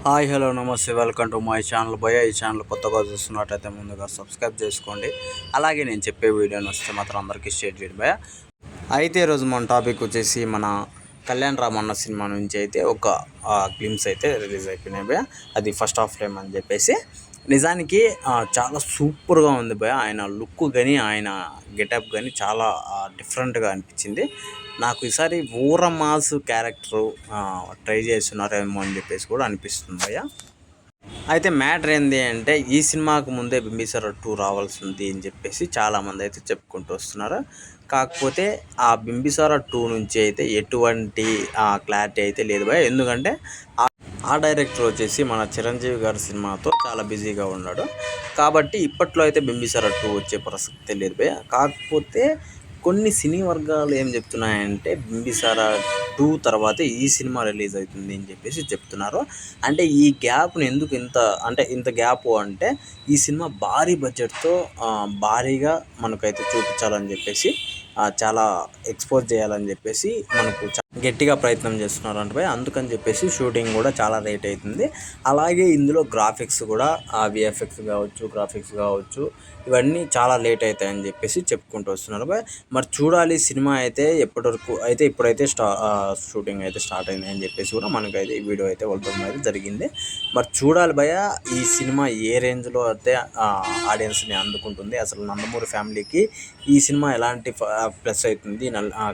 Hi hello నమస్తే welcome to my channel భయ. ఈ ఛానల్ కొత్తగా చూస్తున్నట్టయితే ముందుగా సబ్స్క్రైబ్ చేసుకోండి. అలాగే నేను చెప్పే వీడియోని వస్తే మాత్రం అందరికీ షేర్ చేయండి భయ. అయితే ఈరోజు మన టాపిక్ వచ్చేసి మన కళ్యాణ్ రామ్ అన్న సినిమా నుంచి అయితే ఒక గ్లిమ్స్ అయితే రిలీజ్ అయిపోయినాయి భయ. అది ఫస్ట్ హాఫ్ టైం అని చెప్పేసి నిజానికి చాలా సూపర్గా ఉంది భయ. ఆయన లుక్ కానీ ఆయన గెటప్ కానీ చాలా డిఫరెంట్గా అనిపించింది నాకు. ఈసారి ఊర మాస్ క్యారెక్టరు ట్రై చేస్తున్నారేమో అని చెప్పేసి కూడా అనిపిస్తుంది భయ్య. అయితే మ్యాటర్ ఏంది అంటే ఈ సినిమాకు ముందే బింబిసార 2 రావాల్సి ఉంది అని చెప్పేసి చాలామంది అయితే చెప్పుకుంటూ వస్తున్నారు. కాకపోతే ఆ బింబిసార 2 నుంచి అయితే ఎటువంటి క్లారిటీ అయితే లేదు భయ్య. ఎందుకంటే ఆ డైరెక్టర్ వచ్చేసి మన చిరంజీవి గారి సినిమాతో చాలా బిజీగా ఉన్నాడు. కాబట్టి ఇప్పట్లో అయితే బింబిసార 2 వచ్చే ప్రసక్తే లేదు భయ్య. కాకపోతే కొన్ని సినీ వర్గాలు ఏం చెప్తున్నాయంటే బింబిసార 2 తర్వాత ఈ సినిమా రిలీజ్ అవుతుంది అని చెప్పేసి చెప్తున్నారు. అంటే ఈ గ్యాప్ని ఎందుకు ఇంత గ్యాప్ అంటే ఈ సినిమా భారీ బడ్జెట్తో భారీగా మనకైతే చూపించాలని చెప్పేసి చాలా ఎక్స్పోజ్ చేయాలని చెప్పేసి మనకు గట్టిగా ప్రయత్నం చేస్తున్నారు అంటే అందుకని చెప్పేసి షూటింగ్ కూడా చాలా లేట్ అవుతుంది. అలాగే ఇందులో గ్రాఫిక్స్ కూడా విఎఫ్ఎక్స్ కావచ్చు, గ్రాఫిక్స్ కావచ్చు, ఇవన్నీ చాలా లేట్ అవుతాయని చెప్పేసి చెప్పుకుంటూ వస్తున్నారు భయ్. మరి చూడాలి సినిమా అయితే ఎప్పటివరకు అయితే ఇప్పుడైతే షూటింగ్ అయితే స్టార్ట్ అయింది అని చెప్పేసి కూడా మనకైతే ఈ వీడియో అయితే వదలడం అయితే జరిగింది. మరి చూడాలి భయ ఈ సినిమా ఏ రేంజ్లో అయితే ఆడియన్స్ని అందుకుంటుంది, అసలు నందమూరి ఫ్యామిలీకి ఈ సినిమా ఎలాంటి ప్లస్ అవుతుంది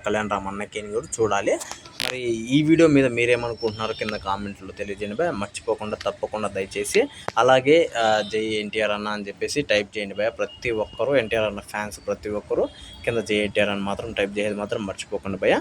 కళ్యాణ్ రామ్ అన్నకి అని కూడా చూడాలి. మరి ఈ వీడియో మీద మీరేమనుకుంటున్నారో కింద కామెంట్లో తెలియజేయండి భయ. మర్చిపోకుండా తప్పకుండా దయచేసి అలాగే జై ఎన్టీఆర్ అన్న అని చెప్పేసి టైప్ చేయండి భయ. ప్రతి ఒక్కరూ ఎన్టీఆర్ అన్న ఫ్యాన్స్ ప్రతి ఒక్కరూ కింద జై ఎన్టీఆర్ అని మాత్రం టైప్ చేసేది మాత్రం మర్చిపోకండి భయ.